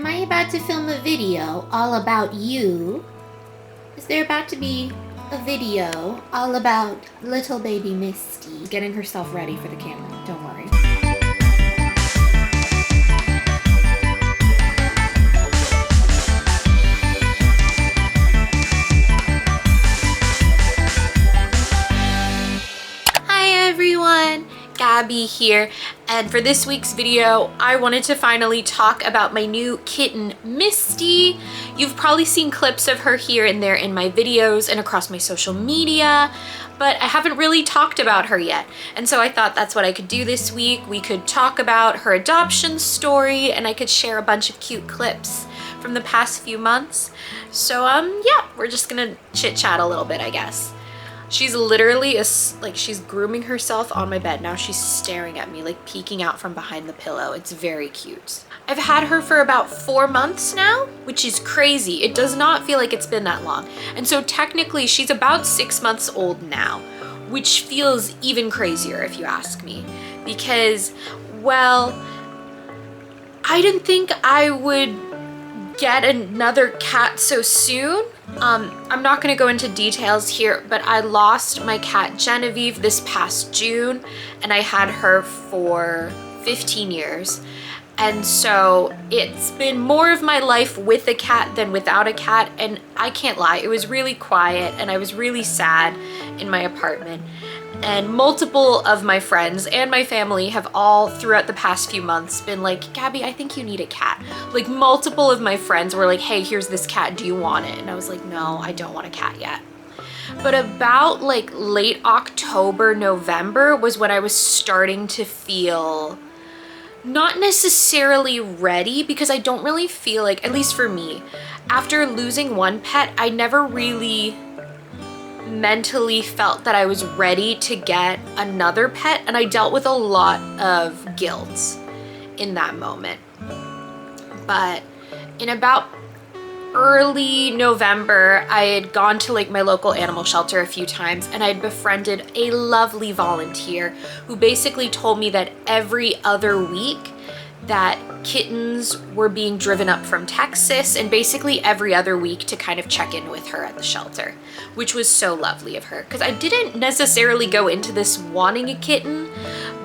I about to film a video all about you? Is there about to be a video all about little baby Misty? Getting herself ready for the camera, don't worry. Hi everyone, Gabby here, and for this week's video I wanted to finally talk about my new kitten Misty. You've probably seen clips of her here and there in my videos and across my social media, but I haven't really talked about her yet, and so I thought that's what I could do this week. We could talk about her adoption story and I could share a bunch of cute clips from the past few months. So yeah, we're just gonna chit chat a little bit, I guess. She's literally she's grooming herself on my bed. Now she's staring at me, like peeking out from behind the pillow. It's very cute. I've had her for about 4 months now, which is crazy. It does not feel like it's been that long. And so technically she's about 6 months old now, which feels even crazier if you ask me. Because, well, I didn't think I would get another cat so soon. I'm not going to go into details here, but I lost my cat Genevieve this past June, and I had her for 15 years. And so it's been more of my life with a cat than without a cat, and I can't lie, it was really quiet and I was really sad in my apartment. And multiple of my friends and my family have all throughout the past few months been like, Gabby, I think you need a cat. Like multiple of my friends were like, hey, here's this cat, do you want it? And I was like, no, I don't want a cat yet. But about like late October, November was when I was starting to feel not necessarily ready, because I don't really feel like, at least for me, after losing one pet, I never really mentally felt that I was ready to get another pet, and I dealt with a lot of guilt in that moment. But in about early November, I had gone to like my local animal shelter a few times, and I had befriended a lovely volunteer who basically told me that every other week that kittens were being driven up from Texas, and basically every other week to kind of check in with her at the shelter, which was so lovely of her, because I didn't necessarily go into this wanting a kitten,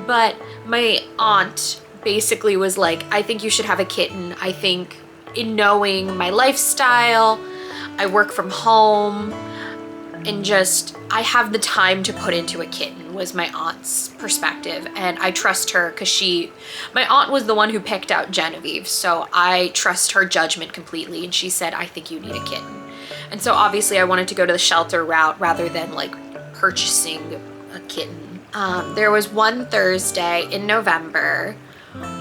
but my aunt basically was like, I think you should have a kitten. I think, in knowing my lifestyle, I work from home, and just I have the time to put into a kitten, was my aunt's perspective. And I trust her because my aunt was the one who picked out Genevieve, so I trust her judgment completely, and she said, I think you need a kitten. And so obviously I wanted to go to the shelter route rather than like purchasing a kitten. There was one Thursday in November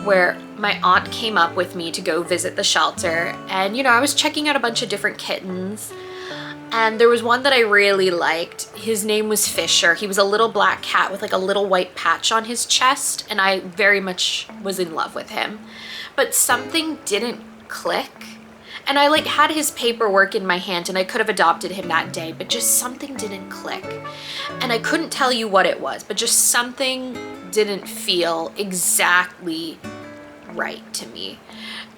where my aunt came up with me to go visit the shelter, and I was checking out a bunch of different kittens, and there was one that I really liked. His name was Fisher. He was a little black cat with like a little white patch on his chest, and I very much was in love with him. But something didn't click, and I like had his paperwork in my hand and I could have adopted him that day, but just something didn't click. And I couldn't tell you what it was, but just something didn't feel exactly right to me.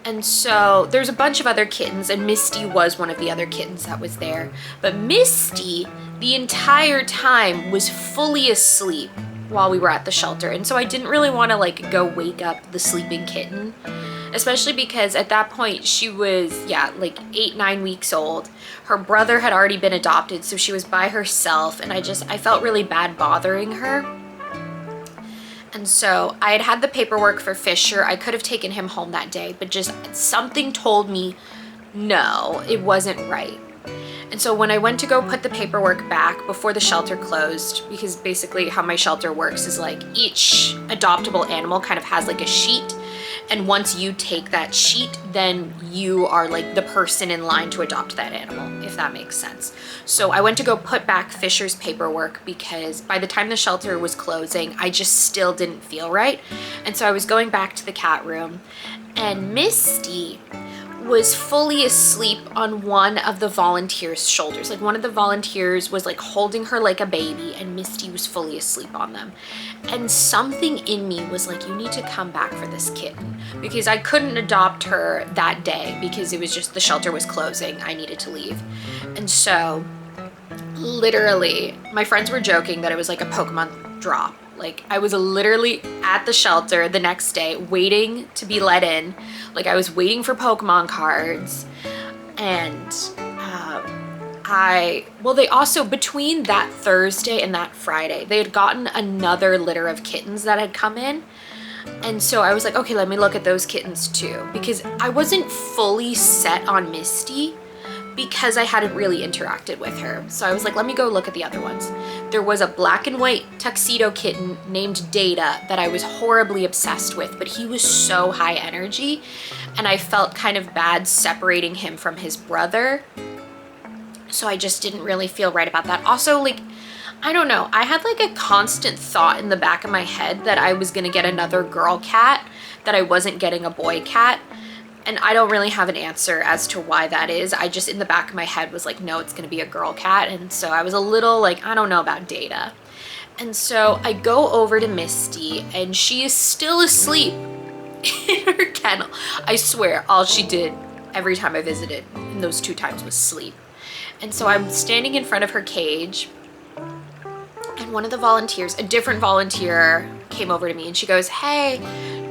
And so there's a bunch of other kittens, and Misty was one of the other kittens that was there. But Misty, the entire time, was fully asleep while we were at the shelter. And so I didn't really want to like go wake up the sleeping kitten, especially because at that point she was, like 8-9 weeks old. Her brother had already been adopted, so she was by herself, and I felt really bad bothering her. And so I had the paperwork for Fisher. I could have taken him home that day, but just something told me no, it wasn't right. And so when I went to go put the paperwork back before the shelter closed, because basically how my shelter works is like each adoptable animal kind of has like a sheet, and once you take that sheet, then you are like the person in line to adopt that animal, if that makes sense. So I went to go put back Fisher's paperwork because by the time the shelter was closing, I just still didn't feel right. And so I was going back to the cat room, and Misty was fully asleep on one of the volunteers' shoulders. Like one of the volunteers was like holding her like a baby and Misty was fully asleep on them. And something in me was like, you need to come back for this kitten, because I couldn't adopt her that day because it was just, the shelter was closing. I needed to leave. And so literally my friends were joking that it was like a Pokemon drop. Like I was literally at the shelter the next day waiting to be let in. Like I was waiting for Pokemon cards. And they also, between that Thursday and that Friday, they had gotten another litter of kittens that had come in. And so I was like, okay, let me look at those kittens too, because I wasn't fully set on Misty because I hadn't really interacted with her. So I was like, let me go look at the other ones. There was a black and white tuxedo kitten named Data that I was horribly obsessed with, but he was so high energy and I felt kind of bad separating him from his brother. So I just didn't really feel right about that. Also, like, I don't know, I had like a constant thought in the back of my head that I was gonna get another girl cat, that I wasn't getting a boy cat. And I don't really have an answer as to why that is. I just, in the back of my head, was like, no, it's gonna be a girl cat. And so I was a little like, I don't know about Data. And so I go over to Misty and she is still asleep in her kennel. I swear, all she did every time I visited in those 2 times was sleep. And so I'm standing in front of her cage and one of the volunteers, a different volunteer, came over to me and she goes, hey,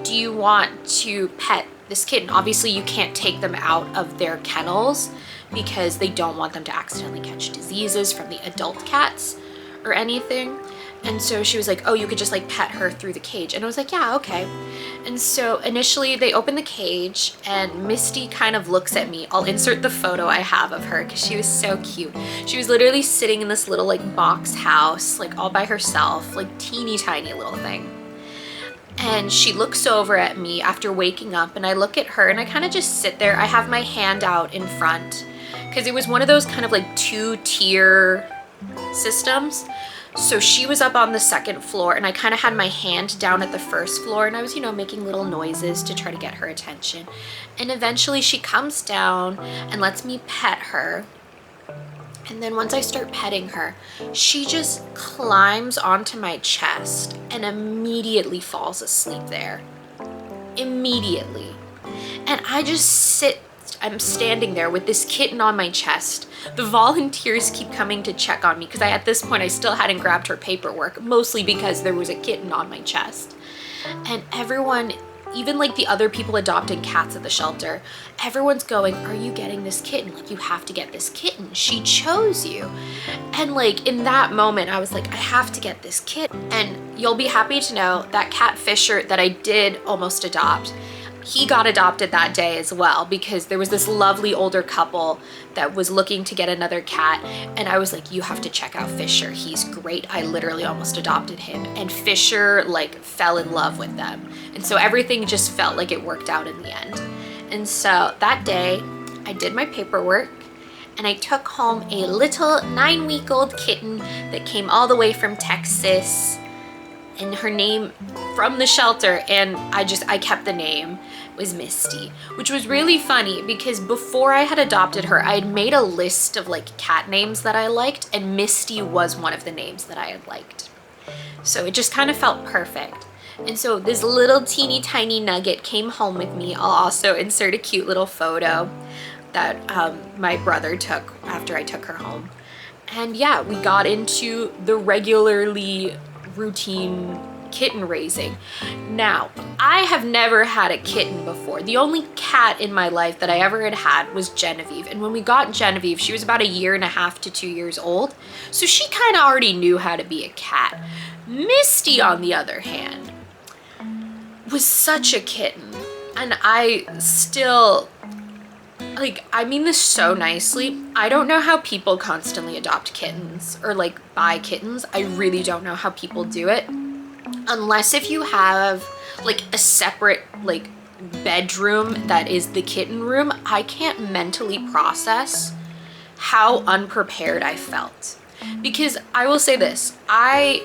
do you want to pet this kitten? Obviously you can't take them out of their kennels because they don't want them to accidentally catch diseases from the adult cats or anything. And so she was like, oh, you could just like pet her through the cage. And I was like, yeah, okay. And so initially they open the cage and Misty kind of looks at me. I'll insert the photo I have of her because she was so cute. She was literally sitting in this little like box house, like all by herself, like teeny tiny little thing. And she looks over at me after waking up and I look at her and I kind of just sit there. I have my hand out in front because it was one of those kind of like 2-tier systems. So she was up on the 2nd floor and I kind of had my hand down at the 1st floor and I was, you know, making little noises to try to get her attention. And eventually she comes down and lets me pet her. And then once I start petting her, she just climbs onto my chest and immediately falls asleep there. Immediately. And I just sit, I'm standing there with this kitten on my chest. The volunteers keep coming to check on me because at this point I still hadn't grabbed her paperwork, mostly because there was a kitten on my chest. And everyone, even like the other people adopting cats at the shelter, everyone's going, are you getting this kitten? Like, you have to get this kitten. She chose you. And like in that moment, I was like, I have to get this kitten. And you'll be happy to know that cat Fisher that I did almost adopt, he got adopted that day as well because there was this lovely older couple that was looking to get another cat. And I was like, you have to check out Fisher. He's great. I literally almost adopted him. And Fisher like fell in love with them. And so everything just felt like it worked out in the end. And so that day I did my paperwork and I took home a little 9-week-old kitten that came all the way from Texas, and her name from the shelter, and I kept the name, was Misty, which was really funny because before I had adopted her, I had made a list of like cat names that I liked, and Misty was one of the names that I had liked. So it just kind of felt perfect. And so this little teeny tiny nugget came home with me. I'll also insert a cute little photo that my brother took after I took her home. And yeah, we got into the regularly routine kitten raising. Now, I have never had a kitten before. The only cat in my life that I ever had was Genevieve. And when we got Genevieve, she was about 1.5 to 2 years old. So she kind of already knew how to be a cat. Misty, on the other hand, was such a kitten. And I still, like, I mean this so nicely. I don't know how people constantly adopt kittens or like buy kittens. I really don't know how people do it. Unless if you have like a separate like bedroom that is the kitten room, I can't mentally process how unprepared I felt. Because I will say this, I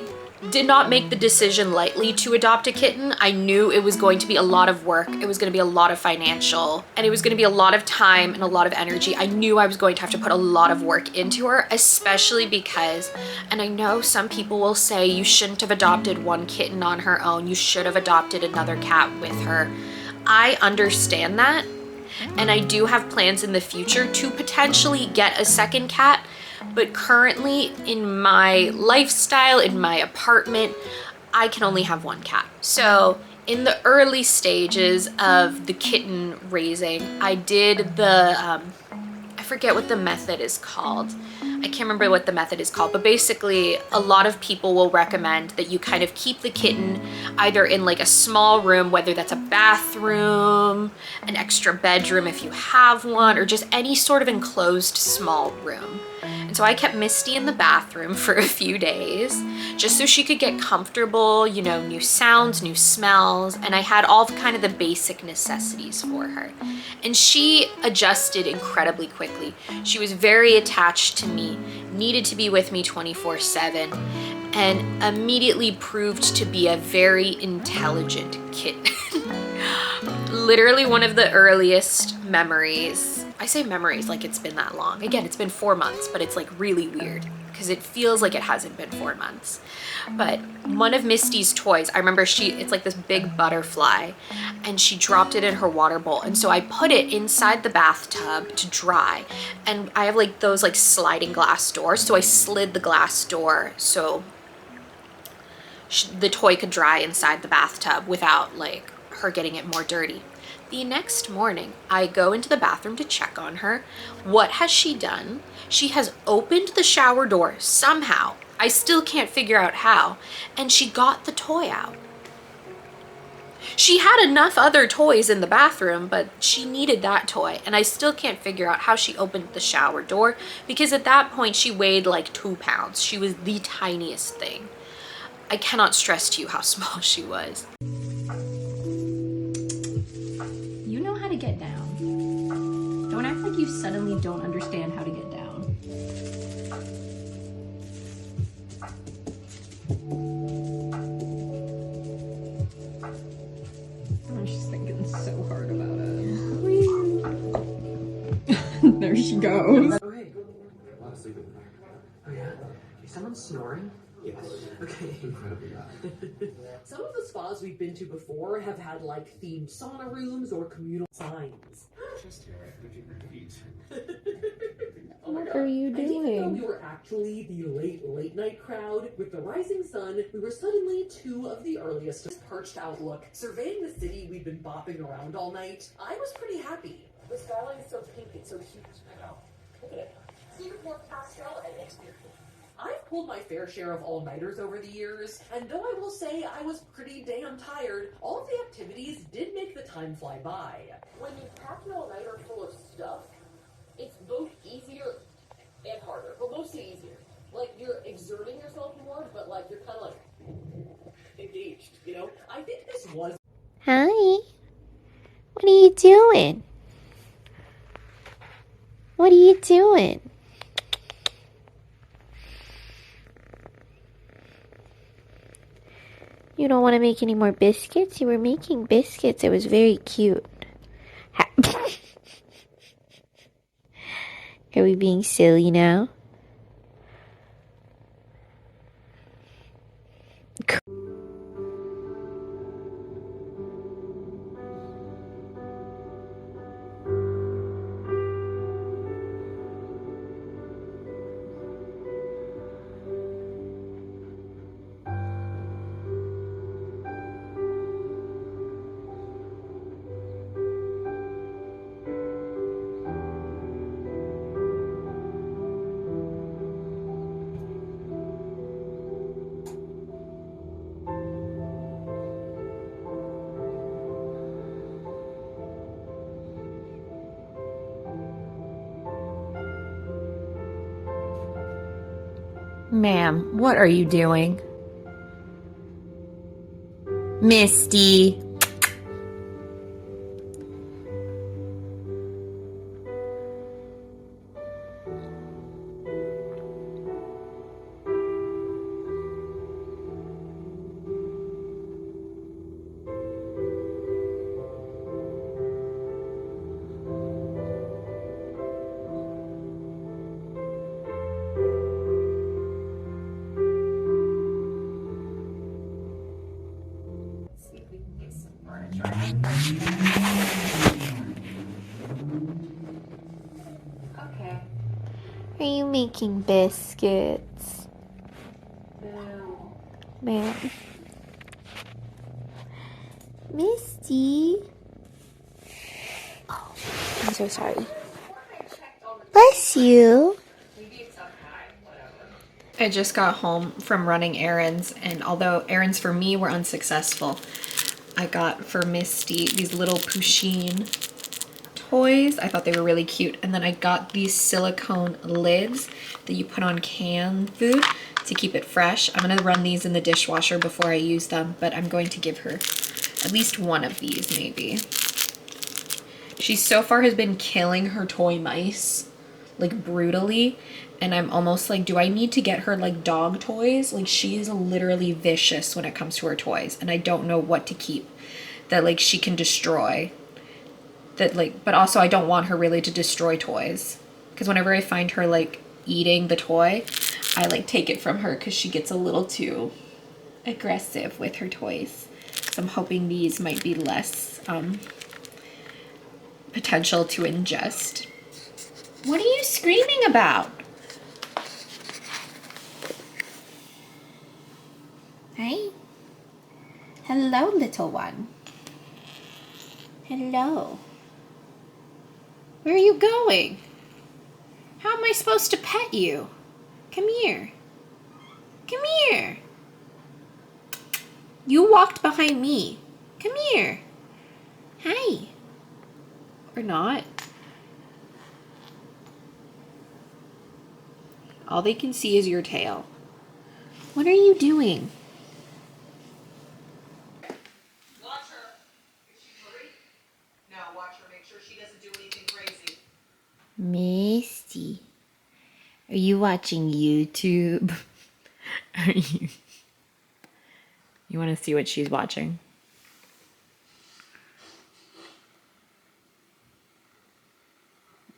did not make the decision lightly to adopt a kitten. I knew it was going to be a lot of work. It was going to be a lot of financial, and it was going to be a lot of time and a lot of energy. I knew I was going to have to put a lot of work into her, especially because, and I know some people will say you shouldn't have adopted one kitten on her own. You should have adopted another cat with her. I understand that, and I do have plans in the future to potentially get a second cat. But currently in my lifestyle, in my apartment, I can only have one cat. So in the early stages of the kitten raising, I did the, I forget what the method is called. I can't remember what the method is called, but basically a lot of people will recommend that you kind of keep the kitten either in like a small room, whether that's a bathroom, an extra bedroom if you have one, or just any sort of enclosed small room. And so I kept Misty in the bathroom for a few days just so she could get comfortable, you know, new sounds, new smells, and I had all kind of the basic necessities for her. And she adjusted incredibly quickly. She was very attached to me, needed to be with me 24/7, and immediately proved to be a very intelligent kitten. Literally one of the earliest memories. I say memories like it's been that long. Again, it's been 4 months, but it's like really weird because it feels like it hasn't been 4 months. But one of Misty's toys, I remember it's like this big butterfly, and she dropped it in her water bowl. And so I put it inside the bathtub to dry. And I have like those like sliding glass doors. So I slid the glass door so the toy could dry inside the bathtub without like her getting it more dirty. The next morning, I go into the bathroom to check on her. What has she done? She has opened the shower door somehow. I still can't figure out how. And she got the toy out. She had enough other toys in the bathroom, but she needed that toy. And I still can't figure out how she opened the shower door because at that point she weighed like 2 pounds. She was the tiniest thing. I cannot stress to you how small she was. You know how to get down. Don't act like you suddenly don't understand how to get down. I'm just thinking so hard about it. There she goes. Oh, hey. I'll sleep in there. Oh, yeah? Is someone snoring? Yes. Okay. Incredibly loud. Some of the spas we've been to before have had like themed sauna rooms or communal signs. Just repeat. What are you And even though we doing? were actually the late night crowd, with the rising sun, we were suddenly two of the earliest. Perched outlook, surveying the city we'd been bopping around all night, I was pretty happy. The skyline's so pink, it's so huge. I know. Look at it. It's even more pastel and it's beautiful. I've pulled my fair share of all-nighters over the years, and though I will say I was pretty damn tired, all of the activities did make the time fly by. When you pack an all-nighter full of stuff, it's both easier and harder, but mostly easier. Like, you're exerting yourself more, but like, you're kind of like engaged, you know? I think this was... Hi. What are you doing? What are you doing? You don't want to make any more biscuits? You were making biscuits. It was very cute. Are we being silly now? Ma'am, what are you doing? Misty. Okay. Are you making biscuits? No. Ma'am. Misty. Oh, I'm so sorry. Bless you. I just got home from running errands, and although errands for me were unsuccessful, I got for Misty these little Pusheen toys. I thought they were really cute. And then I got these silicone lids that you put on canned food to keep it fresh. I'm gonna run these in the dishwasher before I use them, but I'm going to give her at least one of these maybe. She so far has been killing her toy mice, like brutally. And I'm almost like, do I need to get her like dog toys? Like she's literally vicious when it comes to her toys, and I don't know what to keep that like she can destroy. That like, but also I don't want her really to destroy toys, because whenever I find her like eating the toy, I like take it from her because she gets a little too aggressive with her toys. So I'm hoping these might be less potential to ingest. What are you screaming about? Hey? Hello, little one. Hello. Where are you going? How am I supposed to pet you? Come here. Come here. You walked behind me. Come here. Hi. Or not. All they can see is your tail. What are you doing? Watch her. Is she worried? Now watch her. Make sure she doesn't do anything crazy. Misty, are you watching YouTube? Are you? You want to see what she's watching?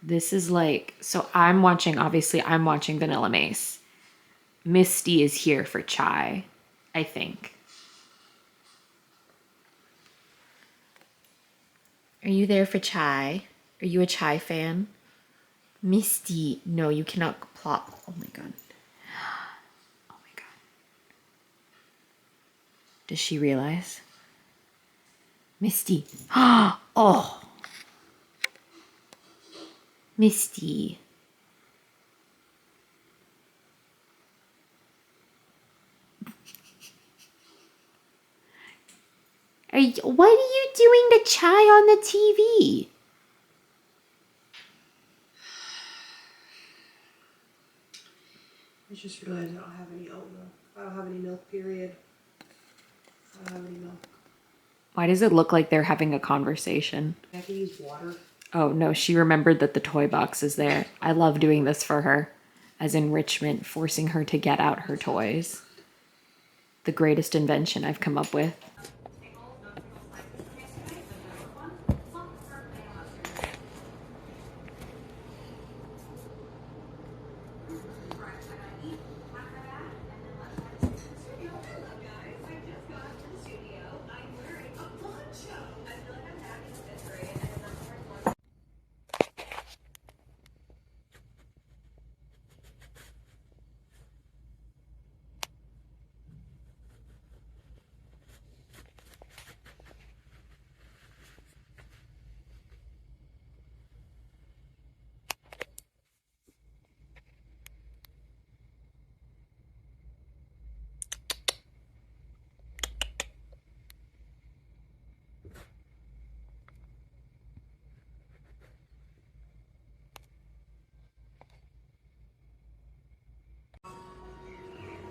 This is like, so I'm watching Vanilla Mace. Misty is here for chai, I think. Are you there for chai? Are you a chai fan? Misty, no, you cannot plot. Oh my god. Oh my god. Does she realize? Misty. Oh. Misty. What are you doing to chai on the TV? I just realized I don't have any oat milk. I don't have any milk, period. I don't have any milk. Why does it look like they're having a conversation? I have to use water. Oh no, she remembered that the toy box is there. I love doing this for her as enrichment, forcing her to get out her toys. The greatest invention I've come up with.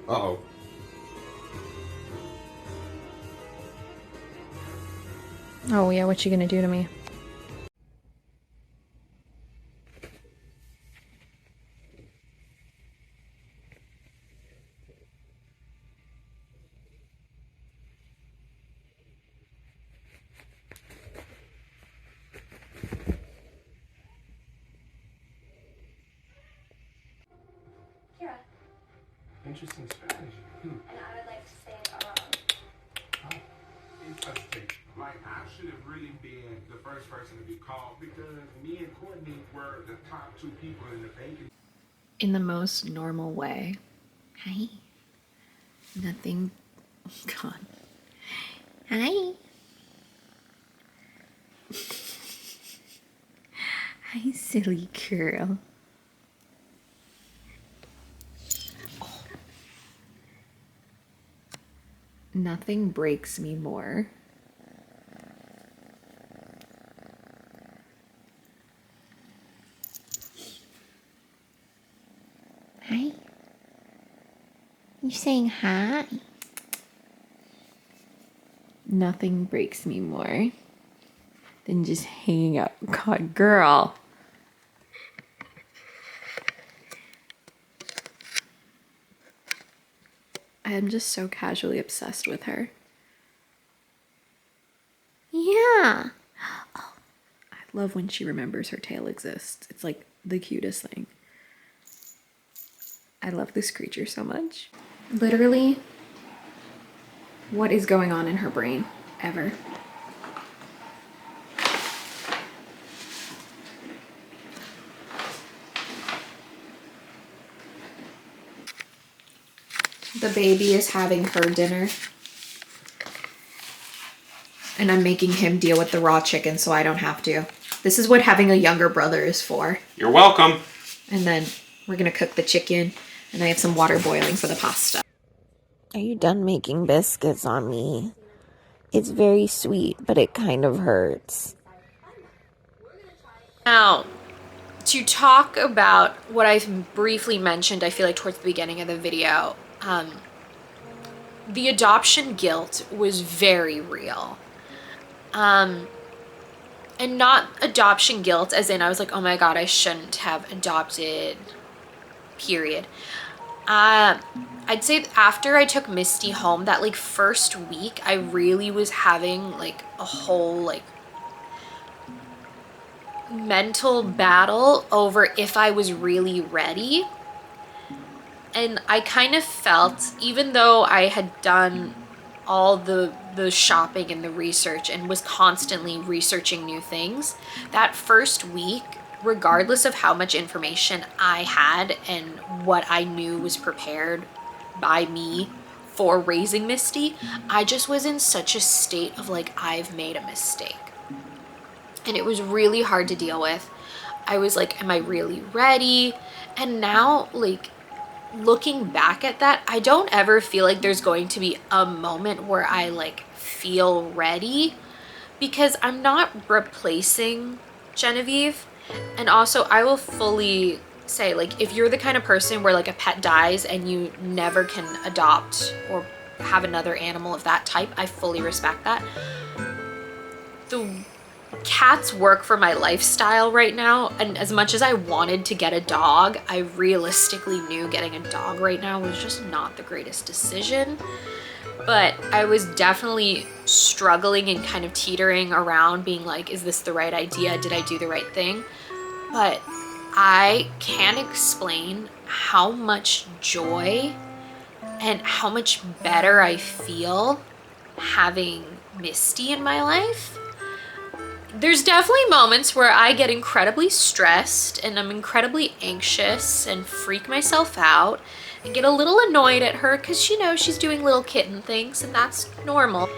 Uh-oh. Oh yeah, what's she gonna do to me? Interesting strategy. And I would like to stay around. Oh. Like, I should have really been the first person to be called because me and Courtney were the top two people in the baking. In the most normal way. Hi. Nothing. God. Hi. Hi, silly girl. Oh. Nothing breaks me more. Hi. You saying hi? Nothing breaks me more than just hanging out. God, girl. I am just so casually obsessed with her. Yeah. I love when she remembers her tail exists. It's like the cutest thing. I love this creature so much. Literally, what is going on in her brain ever? The baby is having her dinner. And I'm making him deal with the raw chicken so I don't have to. This is what having a younger brother is for. You're welcome. And then we're gonna cook the chicken, and I have some water boiling for the pasta. Are you done making biscuits on me? It's very sweet, but it kind of hurts. Now, to talk about what I've briefly mentioned, I feel like towards the beginning of the video, the adoption guilt was very real. And not adoption guilt as in I was like, oh my God, I shouldn't have adopted, period. I'd say after I took Misty home, that like first week, I really was having like a whole like mental battle over if I was really ready. And I kind of felt, even though I had done all the shopping and the research and was constantly researching new things, that first week, regardless of how much information I had and what I knew was prepared by me for raising Misty, I just was in such a state of like, I've made a mistake. And it was really hard to deal with. I was like, am I really ready? And now, like, looking back at that, I don't ever feel like there's going to be a moment where I like feel ready, because I'm not replacing Genevieve. And also I will fully say, like, if you're the kind of person where like a pet dies and you never can adopt or have another animal of that type, I fully respect that. The cats work for my lifestyle right now, and as much as I wanted to get a dog, I realistically knew getting a dog right now was just not the greatest decision. But I was definitely struggling and kind of teetering around being like, is this the right idea? Did I do the right thing? But I can't explain how much joy and how much better I feel having Misty in my life. There's definitely moments where I get incredibly stressed and I'm incredibly anxious and freak myself out and get a little annoyed at her because, you know, she's doing little kitten things and that's normal.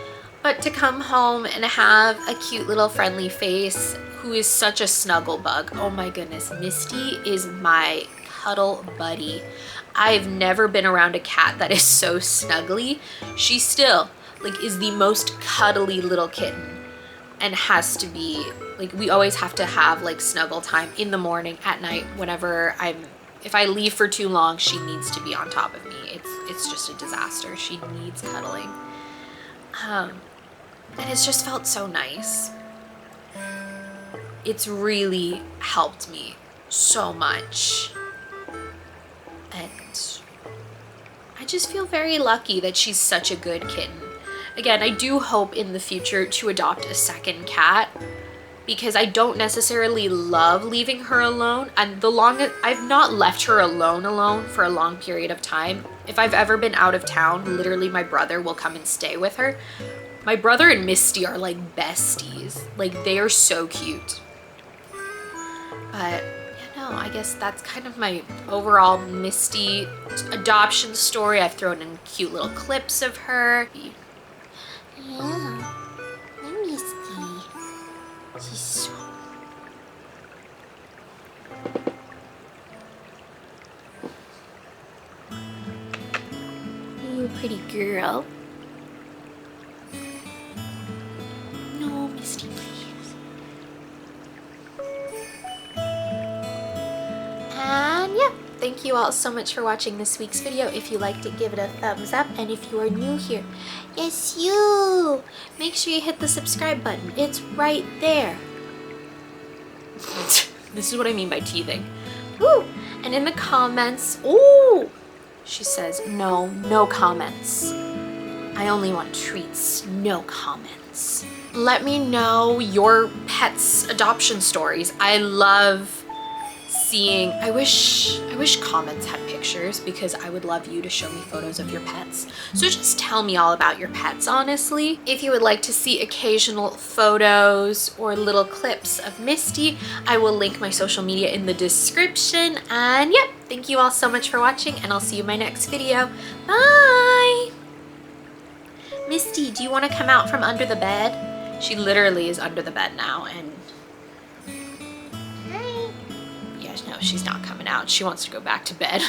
But to come home and have a cute little friendly face who is such a snuggle bug. Oh my goodness, Misty is my cuddle buddy. I've never been around a cat that is so snuggly. She still like is the most cuddly little kitten. And has to be, like, we always have to have like snuggle time in the morning, at night, whenever if I leave for too long, she needs to be on top of me. It's just a disaster. She needs cuddling. And it's just felt so nice. It's really helped me so much. And I just feel very lucky that she's such a good kitten. Again, I do hope in the future to adopt a second cat because I don't necessarily love leaving her alone. And I've not left her alone for a long period of time. If I've ever been out of town, literally my brother will come and stay with her. My brother and Misty are like besties. Like they are so cute. But yeah, no, I guess that's kind of my overall Misty adoption story. I've thrown in cute little clips of her. Yeah, I'm Misty. She's so... You pretty girl. No, Misty, please. And yeah, thank you all so much for watching this week's video. If you liked it, give it a thumbs up. And if you are new here, yes you, make sure you hit the subscribe button. It's right there. This is what I mean by teething. Woo! And in the comments, ooh, she says, no comments. I only want treats, no comments. Let me know your pets' adoption stories. I love seeing, I wish comments had pictures because I would love you to show me photos of your pets. So just tell me all about your pets, honestly. If you would like to see occasional photos or little clips of Misty, I will link my social media in the description. And yeah, thank you all so much for watching, and I'll see you in my next video. Bye! Misty, do you want to come out from under the bed? She literally is under the bed now, and hi. Yeah, no, she's not coming out. She wants to go back to bed.